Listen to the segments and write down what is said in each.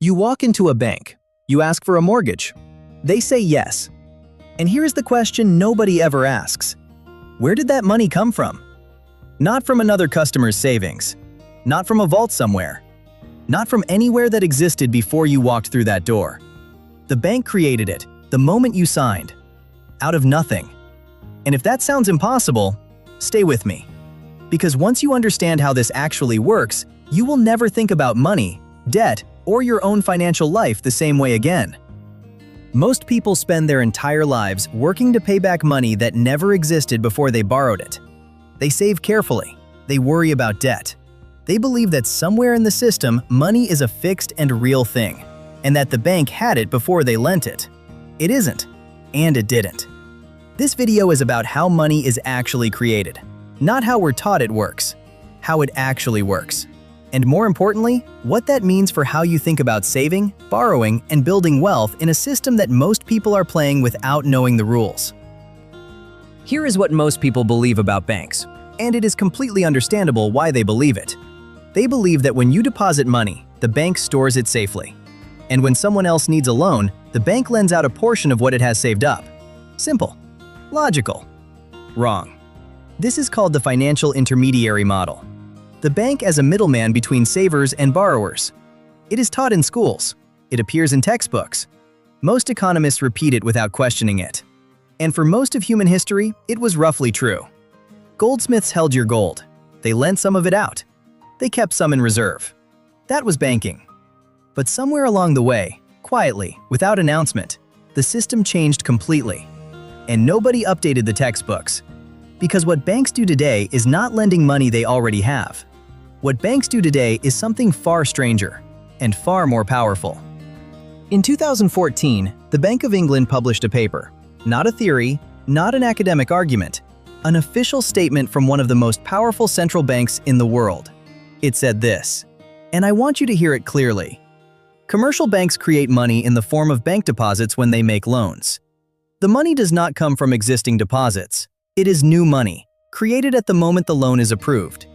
You walk into a bank. You ask for a mortgage. They say yes. And here's the question nobody ever asks. Where did that money come from? Not from another customer's savings. Not from a vault somewhere. Not from anywhere that existed before you walked through that door. The bank created it the moment you signed. Out of nothing. And if that sounds impossible, stay with me. Because once you understand how this actually works, you will never think about money, debt, or your own financial life the same way again. Most people spend their entire lives working to pay back money that never existed before they borrowed it. They save carefully. They worry about debt. They believe that somewhere in the system, money is a fixed and real thing, and that the bank had it before they lent it. It isn't, and it didn't. This video is about how money is actually created, not how we're taught it works, how it actually works. And more importantly, what that means for how you think about saving, borrowing, and building wealth in a system that most people are playing without knowing the rules. Here is what most people believe about banks, and it is completely understandable why they believe it. They believe that when you deposit money, the bank stores it safely. And when someone else needs a loan, the bank lends out a portion of what it has saved up. Simple. Logical. Wrong. This is called the financial intermediary model. The bank as a middleman between savers and borrowers. It is taught in schools. It appears in textbooks. Most economists repeat it without questioning it. And for most of human history, it was roughly true. Goldsmiths held your gold. They lent some of it out. They kept some in reserve. That was banking. But somewhere along the way, quietly, without announcement, the system changed completely. And nobody updated the textbooks. Because what banks do today is not lending money they already have. What banks do today is something far stranger and far more powerful. In 2014, the Bank of England published a paper, not a theory, not an academic argument, an official statement from one of the most powerful central banks in the world. It said this, and I want you to hear it clearly. Commercial banks create money in the form of bank deposits when they make loans. The money does not come from existing deposits. It is new money, created at the moment the loan is approved.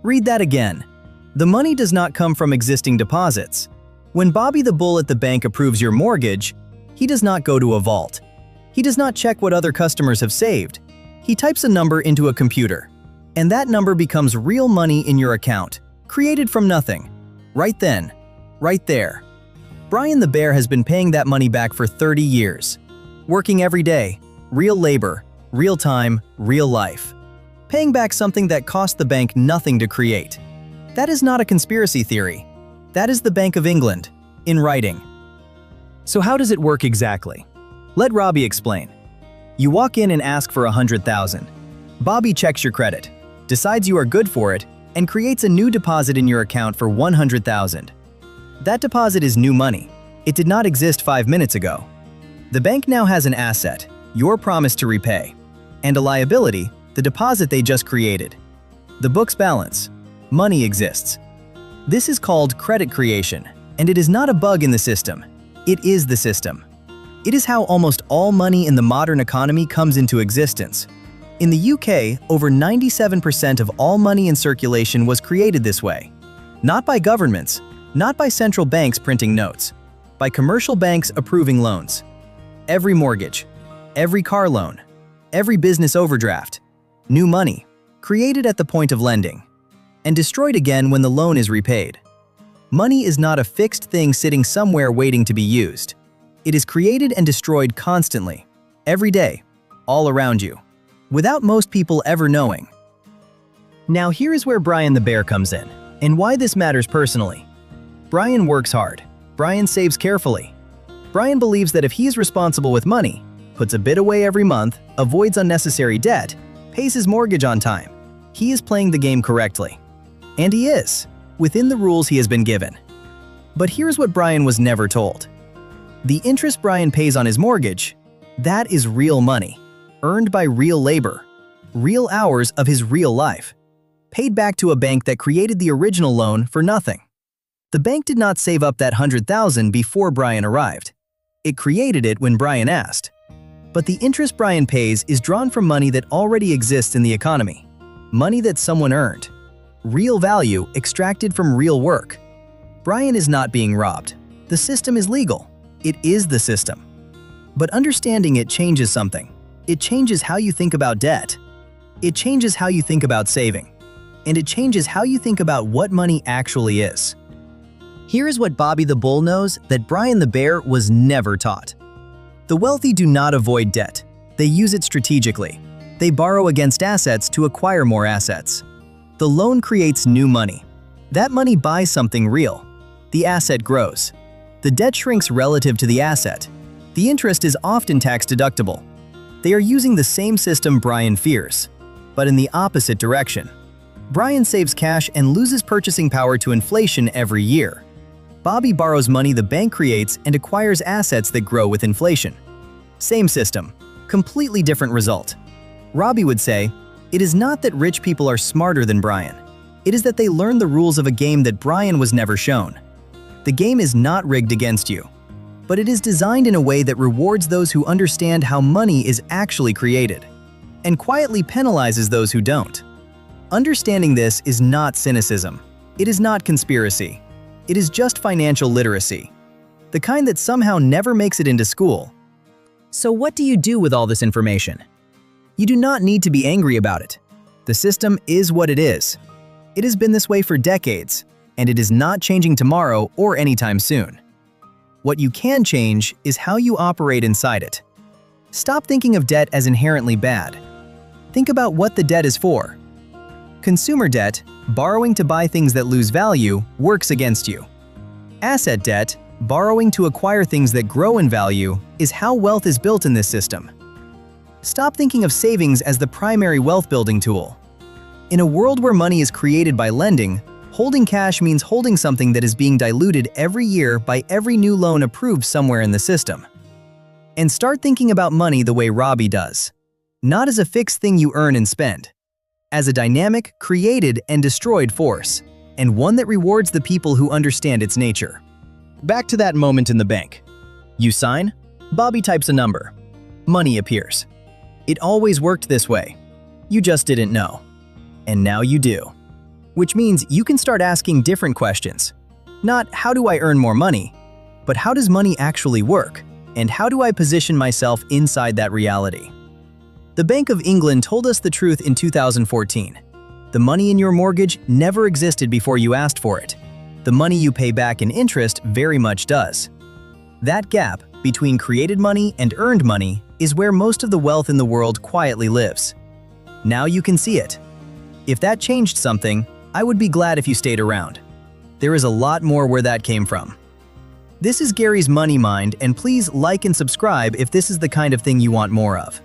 Read that again. The money does not come from existing deposits. When Bobby the Bull at the bank approves your mortgage, he does not go to a vault. He does not check what other customers have saved. He types a number into a computer, and that number becomes real money in your account, created from nothing. Right then, right there. Brian the Bear has been paying that money back for 30 years. Working every day, real labor, real time, real life. Paying back something that cost the bank nothing to create. That is not a conspiracy theory. That is the Bank of England, in writing. So how does it work exactly? Let Robbie explain. You walk in and ask for $100,000. Bobby checks your credit, decides you are good for it, and creates a new deposit in your account for $100,000. That deposit is new money. It did not exist 5 minutes ago. The bank now has an asset, your promise to repay, and a liability, the deposit they just created. The books balance. Money exists. This is called credit creation, and it is not a bug in the system. It is the system. It is how almost all money in the modern economy comes into existence. In the UK, over 97% of all money in circulation was created this way. Not by governments, not by central banks printing notes, by commercial banks approving loans. Every mortgage, every car loan, every business overdraft, new money, created at the point of lending, and destroyed again when the loan is repaid. Money is not a fixed thing sitting somewhere waiting to be used. It is created and destroyed constantly, every day, all around you, without most people ever knowing. Now here is where Brian the Bear comes in, and why this matters personally. Brian works hard. Brian saves carefully. Brian believes that if he is responsible with money, puts a bit away every month, avoids unnecessary debt, pays his mortgage on time, he is playing the game correctly. And he is, within the rules he has been given. But here's what Brian was never told. The interest Brian pays on his mortgage, that is real money, earned by real labor, real hours of his real life, paid back to a bank that created the original loan for nothing. The bank did not save up that $100,000 before Brian arrived. It created it when Brian asked. But the interest Brian pays is drawn from money that already exists in the economy. Money that someone earned. Real value extracted from real work. Brian is not being robbed. The system is legal. It is the system. But understanding it changes something. It changes how you think about debt. It changes how you think about saving. And it changes how you think about what money actually is. Here is what Bobby the Bull knows that Brian the Bear was never taught. The wealthy do not avoid debt. They use it strategically. They borrow against assets to acquire more assets. The loan creates new money. That money buys something real. The asset grows. The debt shrinks relative to the asset. The interest is often tax-deductible. They are using the same system Brian fears, but in the opposite direction. Brian saves cash and loses purchasing power to inflation every year. Bobby borrows money the bank creates and acquires assets that grow with inflation. Same system, completely different result. Robbie would say, "It is not that rich people are smarter than Brian. It is that they learn the rules of a game that Brian was never shown. The game is not rigged against you, but it is designed in a way that rewards those who understand how money is actually created, and quietly penalizes those who don't." Understanding this is not cynicism. It is not conspiracy. It is just financial literacy, the kind that somehow never makes it into school. So what do you do with all this information? You do not need to be angry about it. The system is what it is. It has been this way for decades, and it is not changing tomorrow or anytime soon. What you can change is how you operate inside it. Stop thinking of debt as inherently bad. Think about what the debt is for. Consumer debt, borrowing to buy things that lose value, works against you. Asset debt, borrowing to acquire things that grow in value, is how wealth is built in this system. Stop thinking of savings as the primary wealth-building tool. In a world where money is created by lending, holding cash means holding something that is being diluted every year by every new loan approved somewhere in the system. And start thinking about money the way Robbie does. Not as a fixed thing you earn and spend. As a dynamic, created, and destroyed force, and one that rewards the people who understand its nature. Back to that moment in the bank. You sign, Bobby types a number. Money appears. It always worked this way. You just didn't know. And now you do. Which means you can start asking different questions. Not how do I earn more money, but how does money actually work? And how do I position myself inside that reality? The Bank of England told us the truth in 2014. The money in your mortgage never existed before you asked for it. The money you pay back in interest very much does. That gap between created money and earned money is where most of the wealth in the world quietly lives. Now you can see it. If that changed something, I would be glad if you stayed around. There is a lot more where that came from. This is Gary's Money Mind, and please like and subscribe if this is the kind of thing you want more of.